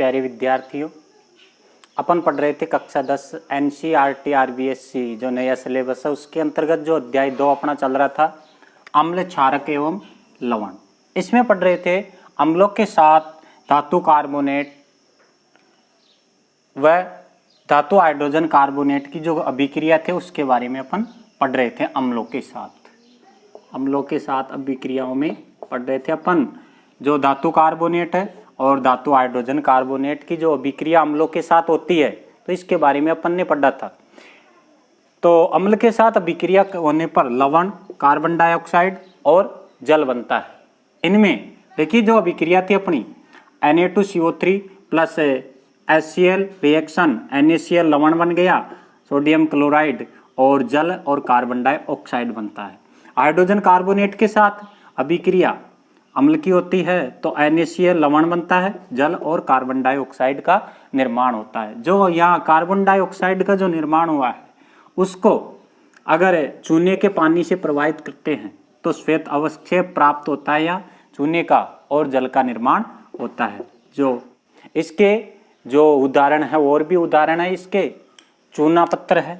प्यारे विद्यार्थियों, अपन पढ़ रहे थे कक्षा 10 NCERT RBSC जो नया सिलेबस है उसके अंतर्गत जो अध्याय 2 अपना चल रहा था अम्ल, क्षारक एवं लवण। इसमें पढ़ रहे थे अम्लों के साथ धातु कार्बोनेट व धातु हाइड्रोजन कार्बोनेट की जो अभिक्रिया थे उसके बारे में अपन पढ़ रहे थे। अम्लों के साथ अभिक्रियाओं में पढ़ रहे थे अपन जो धातु कार्बोनेट है और धातु हाइड्रोजन कार्बोनेट की जो अभिक्रिया अम्लों के साथ होती है, तो इसके बारे में अपन ने पढ़ा था। तो अम्ल के साथ अभिक्रिया होने पर लवण, कार्बन डाइऑक्साइड और जल बनता है। इनमें देखिए जो अभिक्रिया थी अपनी Na2CO3 plus HCl reaction NaCl लवण बन गया, सोडियम क्लोराइड और जल और कार्बन डाइऑक्साइड बनता है। हाइड्रोजन कार्बोनेट के साथ अभिक्रिया अम्ल की होती है तो NaCl लवण बनता है, जल और कार्बन डाइऑक्साइड का निर्माण होता है। जो यहाँ कार्बन डाइऑक्साइड का जो निर्माण हुआ है उसको अगर चूने के पानी से प्रवाहित करते हैं तो श्वेत अवक्षेप प्राप्त होता है या चूने का और जल का निर्माण होता है। जो इसके जो उदाहरण है और भी उदाहरण है इसके, चूना पत्थर है,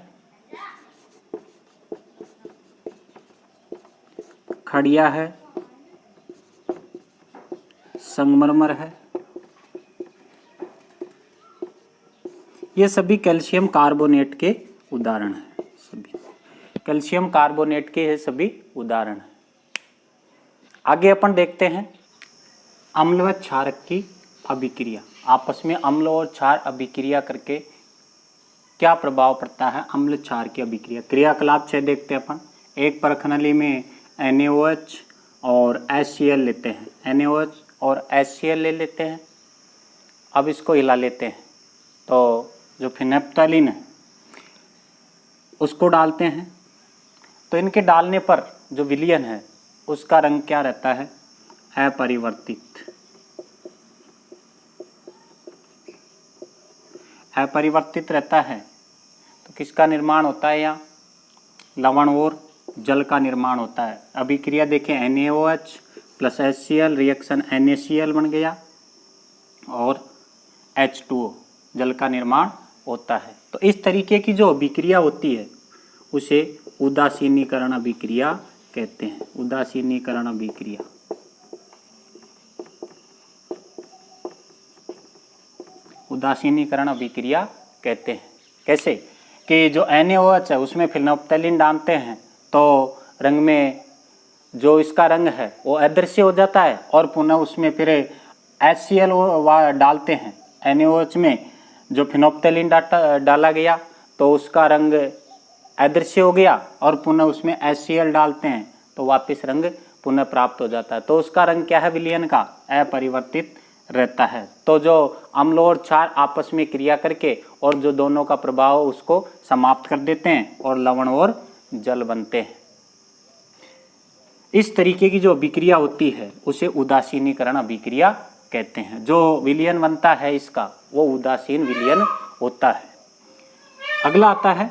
खड़िया है, संगमरमर है, ये सभी कैल्शियम कार्बोनेट के उदाहरण हैं। सभी कैल्शियम कार्बोनेट के ये सभी उदाहरण हैं। आगे अपन देखते हैं अम्ल व क्षारक की अभिक्रिया। आपस में अम्ल और क्षार अभिक्रिया करके क्या प्रभाव पड़ता है अम्ल क्षार की अभिक्रिया। क्रियाकलाप 6 देखते हैं अपन। एक परखनली में NaOH और HCl लेते हैं, NaOH और HCl ले लेते हैं। अब इसको हिला लेते हैं तो जो फिनेप्थलीन है उसको डालते हैं। तो इनके डालने पर जो विलयन है उसका रंग क्या रहता है? अपरिवर्तित रहता है। तो किसका निर्माण होता है? यहाँ लवण और जल का निर्माण होता है। अभिक्रिया देखें NaOH plus HCl reaction NaCl बन गया और H2O जल का निर्माण होता है। तो इस तरीके की जो अभिक्रिया होती है उसे उदासीनीकरण अभिक्रिया कहते हैं। उदासीनीकरण अभिक्रिया। उदासीनीकरण अभिक्रिया कहते हैं। कैसे कि जो NaOH है उसमें फिनोप्थलीन डालते हैं तो रंग में जो इसका रंग है वो अदृश्य हो जाता है और पुनः उसमें फिर HCl डालते हैं। NaOH में जो फिनोप्थलीन डाला गया तो उसका रंग अदृश्य हो गया और पुनः उसमें HCl डालते हैं तो वापस रंग पुनः प्राप्त हो जाता है। तो उसका रंग क्या है विलयन का? अपरिवर्तित रहता है। तो जो अम्ल और क्षार आपस में क्रिया करके और जो दोनों का प्रभाव उसको समाप्त कर देते हैं और लवण और जल बनते हैं। इस तरीके की जो अभिक्रिया होती है उसे उदासीनीकरण अभिक्रिया कहते हैं। जो विलयन बनता है इसका वो उदासीन विलयन होता है। अगला आता है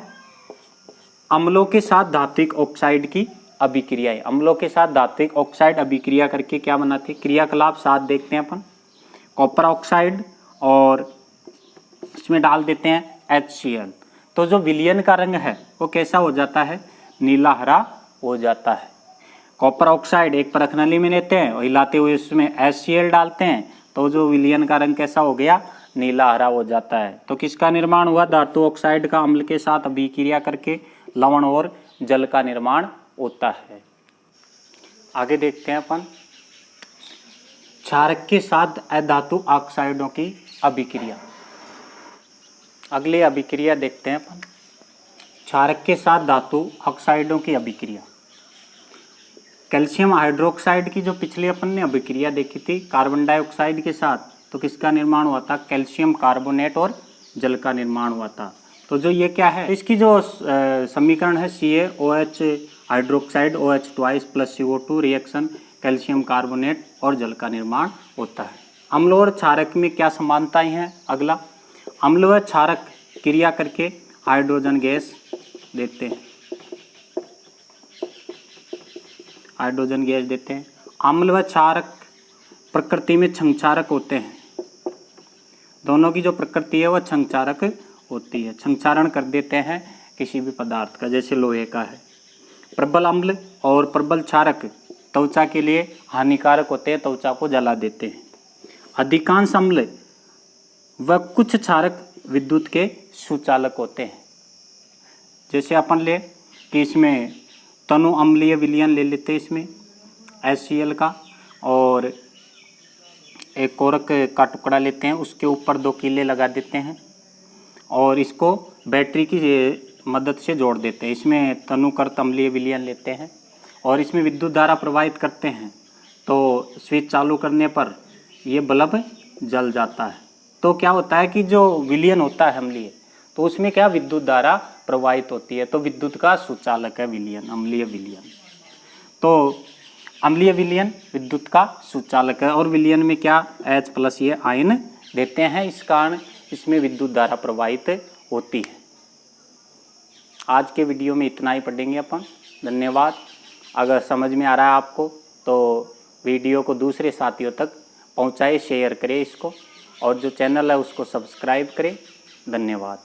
अम्लों के साथ धात्विक ऑक्साइड की अभिक्रियाएं। अम्लों के साथ धात्विक ऑक्साइड अभिक्रिया करके क्या बनाते हैं? क्रियाकलाप 7 देखते हैं अपन। कॉपर ऑक्साइड और इसमें डाल देते हैं HCl। तो जो विलयन का रंग है वो कैसा हो जाता है? नीला हरा हो जाता है। कॉपर ऑक्साइड एक परखनली में लेते हैं और हिलाते हुए उसमें HCl डालते हैं तो जो विलयन का रंग कैसा हो गया? नीला हरा हो जाता है। तो किसका निर्माण हुआ? धातु ऑक्साइड का अम्ल के साथ अभिक्रिया करके लवण और जल का निर्माण होता है। आगे देखते हैं अपन क्षारक के साथ अधातु ऑक्साइडों की अभिक्रिया। अगली अभिक्रिया देखते हैं अपन क्षारक के साथ धातु ऑक्साइडों की अभिक्रिया। कैल्शियम हाइड्रोक्साइड की जो पिछली अपन ने अभिक्रिया देखी थी कार्बन डाइऑक्साइड के साथ, तो किसका निर्माण हुआ था? कैल्शियम कार्बोनेट और जल का निर्माण हुआ था। तो जो ये क्या है इसकी जो समीकरण है CaOH hydroxide OH twice plus CO2 reaction calcium carbonate और जल का निर्माण होता है। अम्ल और क्षारक में क्या समानताएं हैं? अगला अम्ल व क्षारक क्रिया करके हाइड्रोजन गैस देते हैं। हाइड्रोजन गैस देते हैं। अम्ल व क्षारक प्रकृति में क्षारक होते हैं। दोनों की जो प्रकृति है वह क्षंगचारक होती है, क्षंगचारण कर देते हैं किसी भी पदार्थ का, जैसे लोहे का है। प्रबल अम्ल और प्रबल क्षारक त्वचा के लिए हानिकारक होते हैं, त्वचा को जला देते हैं। अधिकांश अम्ल व कुछ क्षारक विद्युत के सुचालक होते हैं। जैसे अपन ले कि इसमें तनु अम्लीय विलयन ले लेते हैं इसमें HCl का, और एक कोरक का टुकड़ा लेते हैं, उसके ऊपर 2 कीले लगा देते हैं और इसको बैटरी की मदद से जोड़ देते हैं। इसमें तनुकृत अम्लीय विलयन लेते हैं और इसमें विद्युत धारा प्रवाहित करते हैं, तो स्विच चालू करने पर ये बल्ब जल जाता है। तो क्या होता है कि जो विलयन होता है अम्लीय, तो उसमें क्या विद्युत धारा प्रवाहित होती है, तो विद्युत का सुचालक है विलयन, अम्लीय विलयन। तो अम्लीय विलयन विद्युत का सुचालक है और विलयन में क्या H+ ये आयन देते हैं, इस कारण इसमें विद्युत धारा प्रवाहित होती है। आज के वीडियो में इतना ही पढ़ेंगे अपन। धन्यवाद। अगर समझ में आ रहा है आपको तो वीडियो को दूसरे साथियों तक पहुंचाए, शेयर करें इसको, और जो चैनल है उसको सब्सक्राइब करें। धन्यवाद।